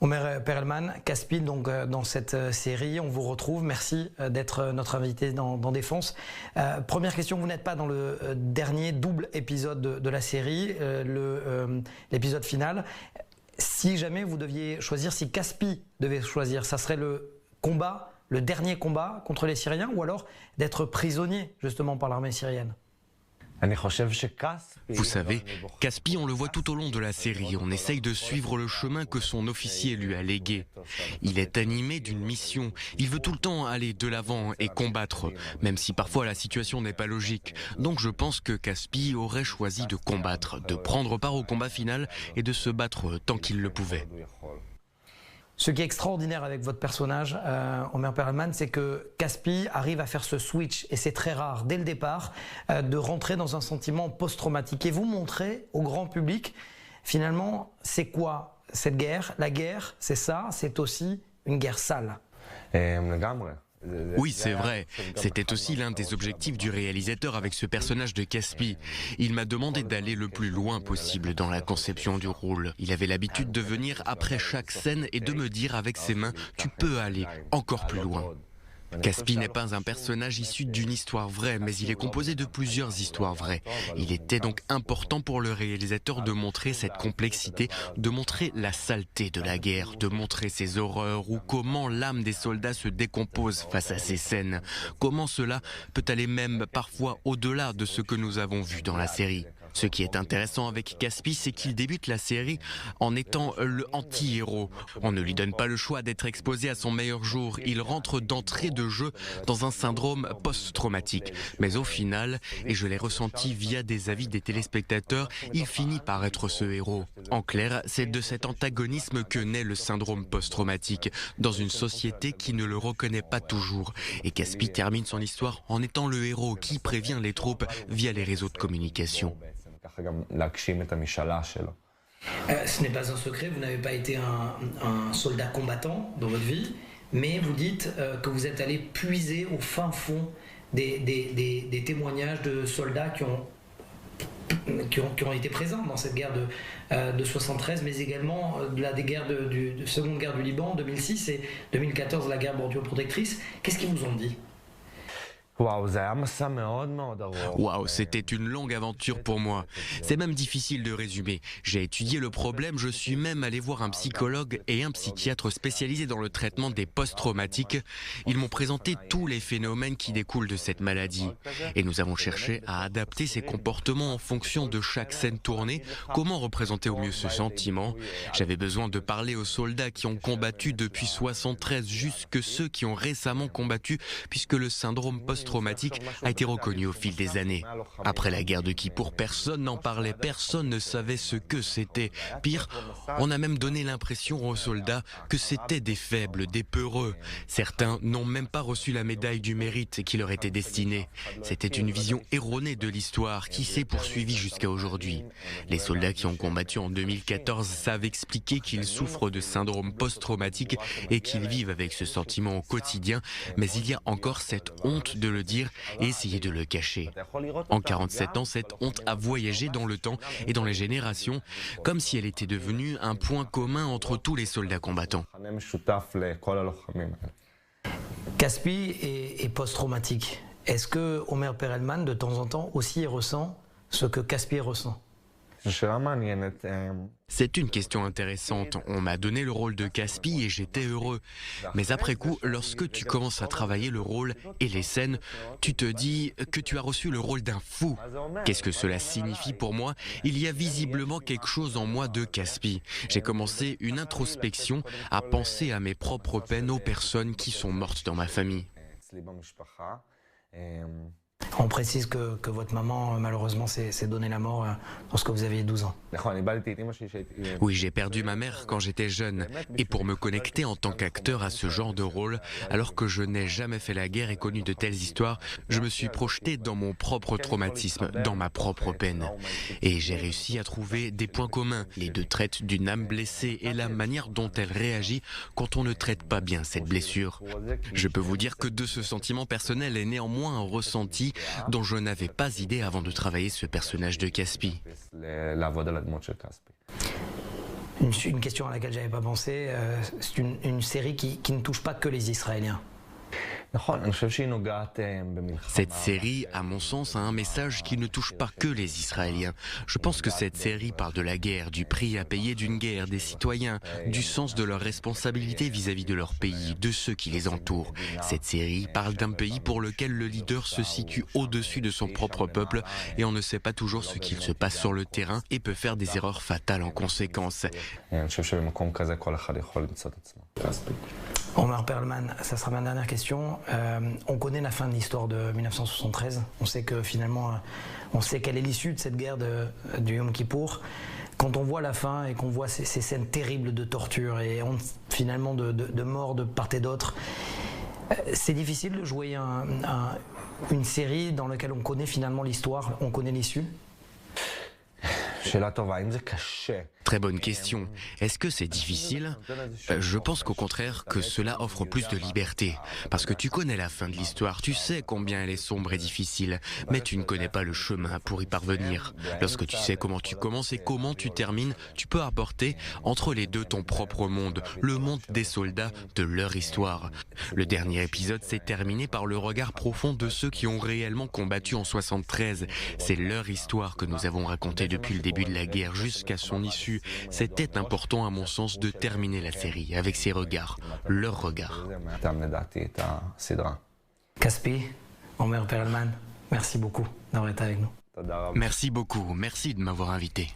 Omer Perelman, Caspi, donc dans cette série, on vous retrouve. Merci d'être notre invité dans Défense. Première question, vous n'êtes pas dans le dernier double épisode de la série, l'épisode final. Si jamais vous deviez choisir, si Caspi devait choisir, ça serait le dernier combat contre les Syriens ou alors d'être prisonnier justement par l'armée syrienne? Vous savez, Caspi, on le voit tout au long de la série. On essaye de suivre le chemin que son officier lui a légué. Il est animé d'une mission. Il veut tout le temps aller de l'avant et combattre, même si parfois la situation n'est pas logique. Donc je pense que Caspi aurait choisi de combattre, de prendre part au combat final et de se battre tant qu'il le pouvait. Ce qui est extraordinaire avec votre personnage, Omer Perelman, c'est que Caspi arrive à faire ce switch, et c'est très rare, dès le départ, de rentrer dans un sentiment post-traumatique. Et vous montrez au grand public, finalement, c'est quoi cette guerre? La guerre, c'est ça, c'est aussi une guerre sale. Oui, c'est vrai. C'était aussi l'un des objectifs du réalisateur avec ce personnage de Caspi. Il m'a demandé d'aller le plus loin possible dans la conception du rôle. Il avait l'habitude de venir après chaque scène et de me dire avec ses mains « Tu peux aller encore plus loin ». Caspi n'est pas un personnage issu d'une histoire vraie, mais il est composé de plusieurs histoires vraies. Il était donc important pour le réalisateur de montrer cette complexité, de montrer la saleté de la guerre, de montrer ses horreurs ou comment l'âme des soldats se décompose face à ces scènes. Comment cela peut aller même parfois au-delà de ce que nous avons vu dans la série. Ce qui est intéressant avec Caspi, c'est qu'il débute la série en étant le anti-héros. On ne lui donne pas le choix d'être exposé à son meilleur jour. Il rentre d'entrée de jeu dans un syndrome post-traumatique. Mais au final, et je l'ai ressenti via des avis des téléspectateurs, il finit par être ce héros. En clair, c'est de cet antagonisme que naît le syndrome post-traumatique, dans une société qui ne le reconnaît pas toujours. Et Caspi termine son histoire en étant le héros qui prévient les troupes via les réseaux de communication. Ce n'est pas un secret, vous n'avez pas été un soldat combattant dans votre vie, mais vous dites que vous êtes allé puiser au fin fond des témoignages de soldats qui ont été présents dans cette guerre de 73, mais également des guerres de Seconde Guerre du Liban, 2006 et 2014, la guerre borduro-protectrice. Qu'est-ce qu'ils vous ont dit? Waouh, c'était une longue aventure pour moi. C'est même difficile de résumer. J'ai étudié le problème, je suis même allé voir un psychologue et un psychiatre spécialisés dans le traitement des post-traumatiques. Ils m'ont présenté tous les phénomènes qui découlent de cette maladie. Et nous avons cherché à adapter ces comportements en fonction de chaque scène tournée. Comment représenter au mieux ce sentiment? J'avais besoin de parler aux soldats qui ont combattu depuis 73 jusque ceux qui ont récemment combattu, puisque le syndrome post-traumatique a été reconnu au fil des années. Après la guerre de Kippour, personne n'en parlait, personne ne savait ce que c'était. Pire, on a même donné l'impression aux soldats que c'était des faibles, des peureux. Certains n'ont même pas reçu la médaille du mérite qui leur était destinée. C'était une vision erronée de l'histoire qui s'est poursuivie jusqu'à aujourd'hui. Les soldats qui ont combattu en 2014 savent expliquer qu'ils souffrent de syndrome post-traumatique et qu'ils vivent avec ce sentiment au quotidien, mais il y a encore cette honte de le dire et essayer de le cacher. En 47 ans, cette honte a voyagé dans le temps et dans les générations, comme si elle était devenue un point commun entre tous les soldats combattants. Caspi est post-traumatique. Est-ce que Omer Perelman, de temps en temps, aussi ressent ce que Caspi ressent? C'est une question intéressante. On m'a donné le rôle de Caspi et j'étais heureux. Mais après coup, lorsque tu commences à travailler le rôle et les scènes, tu te dis que tu as reçu le rôle d'un fou. Qu'est-ce que cela signifie pour moi? Il y a visiblement quelque chose en moi de Caspi. J'ai commencé une introspection à penser à mes propres peines aux personnes qui sont mortes dans ma famille. On précise que votre maman, malheureusement, s'est donné la mort lorsque vous aviez 12 ans. Oui, j'ai perdu ma mère quand j'étais jeune. Et pour me connecter en tant qu'acteur à ce genre de rôle, alors que je n'ai jamais fait la guerre et connu de telles histoires, je me suis projeté dans mon propre traumatisme, dans ma propre peine. Et j'ai réussi à trouver des points communs. Les deux traitent d'une âme blessée et la manière dont elle réagit quand on ne traite pas bien cette blessure. Je peux vous dire que de ce sentiment personnel est néanmoins un ressenti dont je n'avais pas idée avant de travailler ce personnage de Caspi. Une question à laquelle j'avais pas pensé, c'est une série qui ne touche pas que les Israéliens. Cette série, à mon sens, a un message qui ne touche pas que les Israéliens. Je pense que cette série parle de la guerre, du prix à payer d'une guerre, des citoyens, du sens de leurs responsabilités vis-à-vis de leur pays, de ceux qui les entourent. Cette série parle d'un pays pour lequel le leader se situe au-dessus de son propre peuple et on ne sait pas toujours ce qu'il se passe sur le terrain et peut faire des erreurs fatales en conséquence. Omer Perlman, ça sera ma dernière question. On connaît la fin de l'histoire de 1973. On sait que finalement, on sait quelle est l'issue de cette guerre du Yom Kippour. Quand on voit la fin et qu'on voit ces scènes terribles de torture et finalement de mort de part et d'autre, c'est difficile de jouer une série dans laquelle on connaît finalement l'histoire, on connaît l'issue. Très bonne question. Est-ce que c'est difficile ? Je pense qu'au contraire que cela offre plus de liberté. Parce que tu connais la fin de l'histoire, tu sais combien elle est sombre et difficile, mais tu ne connais pas le chemin pour y parvenir. Lorsque tu sais comment tu commences et comment tu termines, tu peux apporter entre les deux ton propre monde, le monde des soldats, de leur histoire. Le dernier épisode s'est terminé par le regard profond de ceux qui ont réellement combattu en 73. C'est leur histoire que nous avons racontée depuis le début de la guerre jusqu'à son issue. C'était important à mon sens de terminer la série avec ces regards, leurs regards. Caspi, Omer Perlman, merci beaucoup d'avoir été avec nous. Merci beaucoup, merci de m'avoir invité.